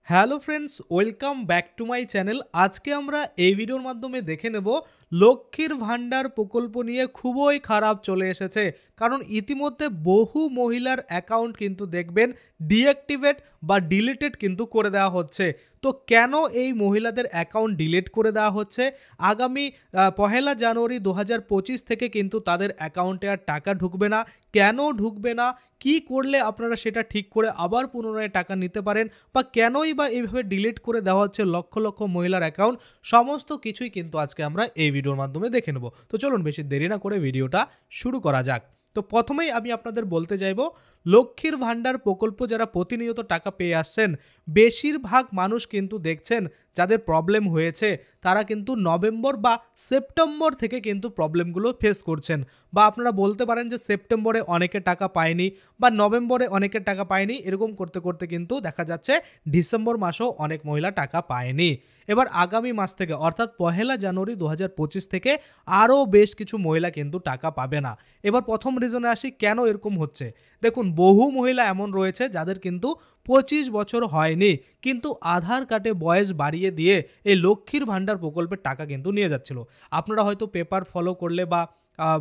Hello friends, welcome back to my channel. আজকে আমরা এই ভিডিওর মাধ্যমে দেখে নেব লক্ষ্মীর ভাণ্ডার প্রকল্প নিয়ে খুবই খারাপ চলে এসেছে। কারণ ইতিমধ্যে বহু মহিলার অ্যাকাউন্ট কিন্তু দেখবেন ডিঅ্যাক্টিভেট বা ডিলিটেড কিন্তু করে দেওয়া হচ্ছে। তো কেন এই মহিলাদের অ্যাকাউন্ট ডিলিট করে দেওয়া হচ্ছে? আগামী 1 জানুয়ারি 2025 থেকে কিন্তু তাদের অ্যাকাউন্টে আর টাকা ঢুকবে না। কেন ঢুকবে না, কি করলে আপনারা সেটা ঠিক করে আবার পুনরায় টাকা নিতে পারেন, বা কেনই বা এইভাবে ডিলিট করে দেওয়া হচ্ছে লক্ষ লক্ষ মহিলার অ্যাকাউন্ট, সমস্ত কিছুই কিন্তু আজকে আমরা এই ভিডিওর মাধ্যমে দেখে নেব। তো চলুন বেশি দেরি না করে ভিডিওটা শুরু করা যাক। তো প্রথমেই আমি আপনাদের বলতে চাইব, লক্ষ্মীর ভাণ্ডার প্রকল্প যারা প্রতিনিয়ত টাকা পেয়ে আসছেন, বেশিরভাগ মানুষ কিন্তু দেখছেন যাদের প্রবলেম হয়েছে তারা কিন্তু নভেম্বর বা সেপ্টেম্বর থেকে কিন্তু প্রবলেমগুলো ফেস করছেন। বা আপনারা বলতে পারেন যে সেপ্টেম্বরে অনেকে টাকা পায়নি বা নভেম্বরে অনেকের টাকা পায়নি, এরকম করতে করতে কিন্তু দেখা যাচ্ছে ডিসেম্বর মাসেও অনেক মহিলা টাকা পায়নি। এবার আগামী মাস থেকে অর্থাৎ 1 জানুয়ারি 2025 থেকে আরও বেশ কিছু মহিলা কিন্তু টাকা পাবে না। এবার প্রথম রিজনে আসি, কেন এরকম হচ্ছে। দেখুন, বহু মহিলা এমন রয়েছে যাদের কিন্তু 25 বছর হয়নি, কিন্তু আধার কার্ডে বয়স বাড়িয়ে দিয়ে এই লক্ষ্মীর ভাণ্ডার প্রকল্পের টাকা কিন্তু নিয়ে যাচ্ছিল। আপনারা হয়তো পেপার ফলো করলে বা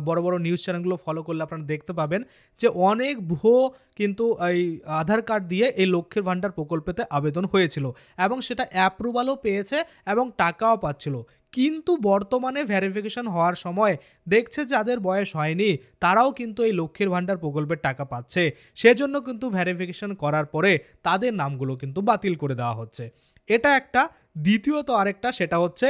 বড় বড় নিউজ চ্যানেলগুলো ফলো করলে আপনারা দেখতে পাবেন যে অনেক ভুয়ো কিন্তু এই আধার কার্ড দিয়ে এই লক্ষ্মীর ভাণ্ডার প্রকল্পেতে আবেদন হয়েছিল এবং সেটা অ্যাপ্রুভালও পেয়েছে এবং টাকাও পাচ্ছিল। কিন্তু বর্তমানে ভেরিফিকেশন হওয়ার সময় দেখছে যাদের বয়স হয়নি তারাও কিন্তু এই লক্ষ্মীর ভাণ্ডার প্রকল্পের টাকা পাচ্ছে। সেজন্য কিন্তু ভেরিফিকেশন করার পরে তাদের নামগুলো কিন্তু বাতিল করে দেওয়া হচ্ছে। এটা একটা। দ্বিতীয়ত আরেকটা, সেটা হচ্ছে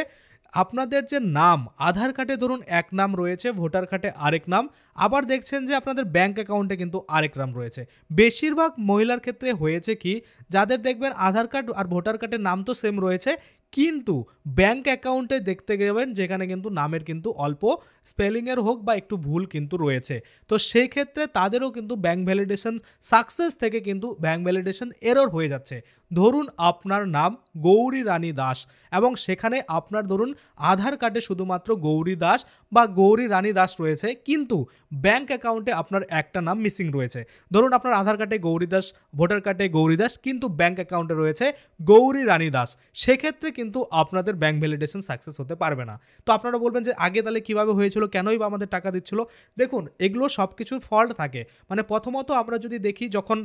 আপনাদের যে নাম, আধার কার্ডে ধরুন এক নাম রয়েছে, ভোটার কার্ডে আরেক নাম, আবার দেখছেন যে আপনাদের ব্যাঙ্ক অ্যাকাউন্টে কিন্তু আরেক নাম রয়েছে। বেশিরভাগ মহিলার ক্ষেত্রে হয়েছে কি, যাদের দেখবেন আধার কার্ড আর ভোটার কার্ডের নাম তো সেম রয়েছে, কিন্তু ব্যাঙ্ক অ্যাকাউন্টে দেখতে গেবেন যেখানে কিন্তু নামের কিন্তু অল্প স্পেলিংয়ের হোক বা একটু ভুল কিন্তু রয়েছে। তো সেই ক্ষেত্রে তাদেরও কিন্তু ব্যাঙ্ক ভ্যালিডেশন সাকসেস থেকে কিন্তু ব্যাঙ্ক ভ্যালিডেশন এরর হয়ে যাচ্ছে। ধরুন আপনার নাম গৌরী রানী দাস এবং সেখানে আপনার ধরুন আধার কার্ডে শুধুমাত্র গৌরী দাস বা গৌরী রানী দাস রয়েছে, কিন্তু ব্যাঙ্ক অ্যাকাউন্টে আপনার একটা নাম মিসিং রয়েছে। ধরুন আপনার আধার কার্ডে গৌরী দাস, ভোটার কার্ডে গৌরী দাস, কিন্তু ব্যাঙ্ক অ্যাকাউন্টে রয়েছে গৌরী রানী দাস। সেক্ষেত্রে কিন্তু আপনাদের ব্যাঙ্ক ভ্যালিডেশন সাকসেস হতে পারবে না। তো আপনারা বলবেন যে আগে তাহলে কীভাবে হয়েছিল, কেনই বা আমাদের টাকা দিচ্ছিল? দেখুন, এগুলো সব কিছুর ফল্ট থাকে। মানে প্রথমত আমরা যদি দেখি, যখন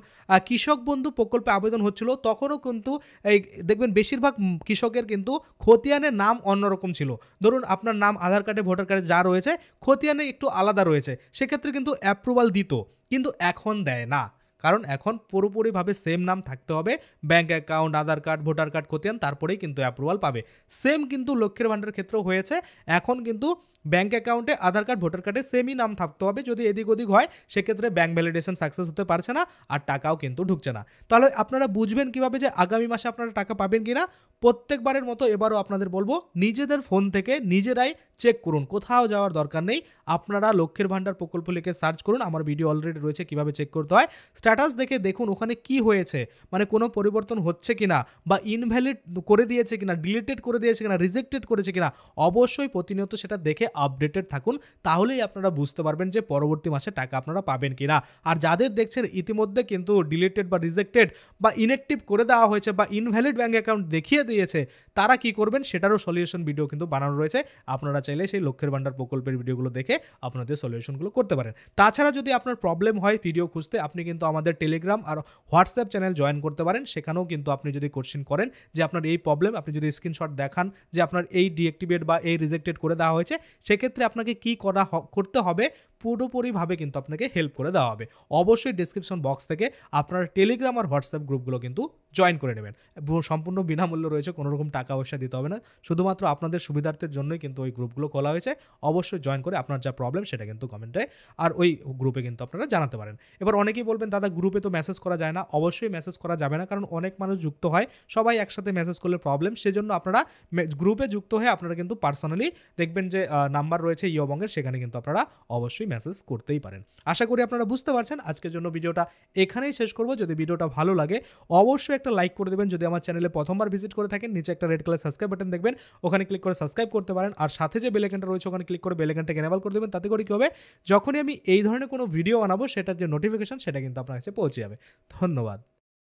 কৃষক বন্ধু প্রকল্পে আবেদন হচ্ছিল তখনও কিন্তু এই দেখবেন বেশিরভাগ কৃষকের কিন্তু খতিয়ানের নাম অন্যরকম ছিল। ধরুন আপনার নাম আধার কার্ডে ভোটার কার্ডে যা রয়েছে, খতিয়ানে একটু আলাদা রয়েছে, সেক্ষেত্রে কিন্তু অ্যাপ্রুভাল দিত, কিন্তু এখন দেয় না। কারণ এখন পুরোপুরিভাবে সেম নাম থাকতে হবে, ব্যাঙ্ক অ্যাকাউন্ট, আধার কার্ড, ভোটার কার্ড, খতিয়ান, তারপরেই কিন্তু অ্যাপ্রুভাল পাবে। সেম কিন্তু লক্ষ্মীর ভাণ্ডারের ক্ষেত্রেও হয়েছে। এখন কিন্তু ব্যাঙ্ক অ্যাকাউন্টে আধার কার্ড, ভোটার কার্ডে সেমই নাম থাকতে হবে। যদি এদিক ওদিক হয় সেক্ষেত্রে ব্যাঙ্ক ভ্যালিডেশন সাকসেস হতে পারছে না আর টাকাও কিন্তু ঢুকছে না। তাহলে আপনারা বুঝবেন কিভাবে যে আগামী মাসে আপনারা টাকা পাবেন কিনা? প্রত্যেকবারের মতো এবারও আপনাদের বলবো, নিজেদের ফোন থেকে নিজেরাই চেক করুন, কোথাও যাওয়ার দরকার নেই। আপনারা লক্ষ্মীর ভাণ্ডার প্রকল্প লিখে সার্চ করুন, আমার ভিডিও অলরেডি রয়েছে কিভাবে চেক করতে হয়। স্ট্যাটাস দেখে দেখুন ওখানে কি হয়েছে, মানে কোনো পরিবর্তন হচ্ছে কিনা, বা ইনভ্যালিড করে দিয়েছে কিনা, ডিলিটেড করে দিয়েছে কিনা, রিজেক্টেড করেছে কিনা। অবশ্যই প্রতিনিয়ত সেটা দেখে আপডেটেড থাকুন, তাহলেই আপনারা বুঝতে পারবেন যে পরবর্তী মাসে টাকা আপনারা পাবেন কিনা। আর যাদের দেখছেন ইতিমধ্যে কিন্তু ডিলিটেড বা রিজেক্টেড বা ইনঅ্যাক্টিভ করে দেওয়া হয়েছে বা ইনভ্যালিড ব্যাঙ্ক অ্যাকাউন্ট দেখিয়ে দিয়েছে, তারা কি করবেন সেটারও সলিউশন ভিডিও কিন্তু বানানো রয়েছে। আপনারা চাইলে সেই লক্ষ্মীর ভাণ্ডার প্রকল্পের ভিডিওগুলো দেখে আপনাদের সলিউশনগুলো করতে পারেন। তাছাড়া যদি আপনার প্রবলেম হয় ভিডিও খুঁজতে, আপনি কিন্তু আমাদের টেলিগ্রাম আর হোয়াটসঅ্যাপ চ্যানেল জয়েন করতে পারেন। সেখানেও কিন্তু আপনি যদি কোশ্চেন করেন যে আপনার এই প্রবলেম, আপনি যদি স্ক্রিনশট দেখান যে আপনার এই ডিঅ্যাক্টিভেট বা এই রিজেক্টেড করে দেওয়া হয়েছে, সেক্ষেত্রে আপনাকে কি করতে হবে পুরোপুরিভাবে কিন্তু আপনাকে হেল্প করে দেওয়া হবে। অবশ্যই ডেসক্রিপশন বক্স থেকে আপনার টেলিগ্রাম আর হোয়াটসঅ্যাপ গ্রুপগুলো কিন্তু জয়েন করে নেবেন। সম্পূর্ণ বিনামূল্য রয়েছে, কোনো রকম টাকা পয়সা দিতে হবে না, শুধুমাত্র আপনাদের সুবিধার্থের জন্যই কিন্তু ওই গ্রুপগুলো খোলা হয়েছে। অবশ্যই জয়েন করে আপনার যা প্রবলেম সেটা কিন্তু কমেন্টে আর ওই গ্রুপে কিন্তু আপনারা জানাতে পারেন। এবার অনেকেই বলবেন দাদা গ্রুপে তো মেসেজ করা যায় না। অবশ্যই মেসেজ করা যাবে না, কারণ অনেক মানুষ যুক্ত হয়, সবাই একসাথে মেসেজ করলে প্রবলেম। সেজন্য আপনারা গ্রুপে যুক্ত হয়ে আপনারা কিন্তু পার্সোনালি দেখবেন যে নাম্বার রয়েছে ইয়বঙ্গের, সেখানে কিন্তু আপনারা অবশ্যই মেসেজ করতেই পারেন। আশা করি আপনারা বুঝতে পারছেন। আজকের জন্য ভিডিওটা এখানেই শেষ করব। যদি ভিডিওটা ভালো লাগে অবশ্যই একটা লাইক করে দেবেন। যদি আমার চ্যানেলে প্রথমবার ভিজিট করে থাকেন, নিচে একটা রেড কালার সাবস্ক্রাইব বাটন দেখবেন, ওখানে ক্লিক করে সাবস্ক্রাইব করতে পারেন। আর সাথে যে বেল আইকনটা রয়েছে ওখানে ক্লিক করে বেল আইকনটাকে এনেবল করে দেবেন। তাতে করে কি হবে, যখনই আমি এই ধরনের কোনো ভিডিও বানাবো সেটার যে নোটিফিকেশন সেটা কিন্তু আপনার কাছে পৌঁছে যাবে। ধন্যবাদ।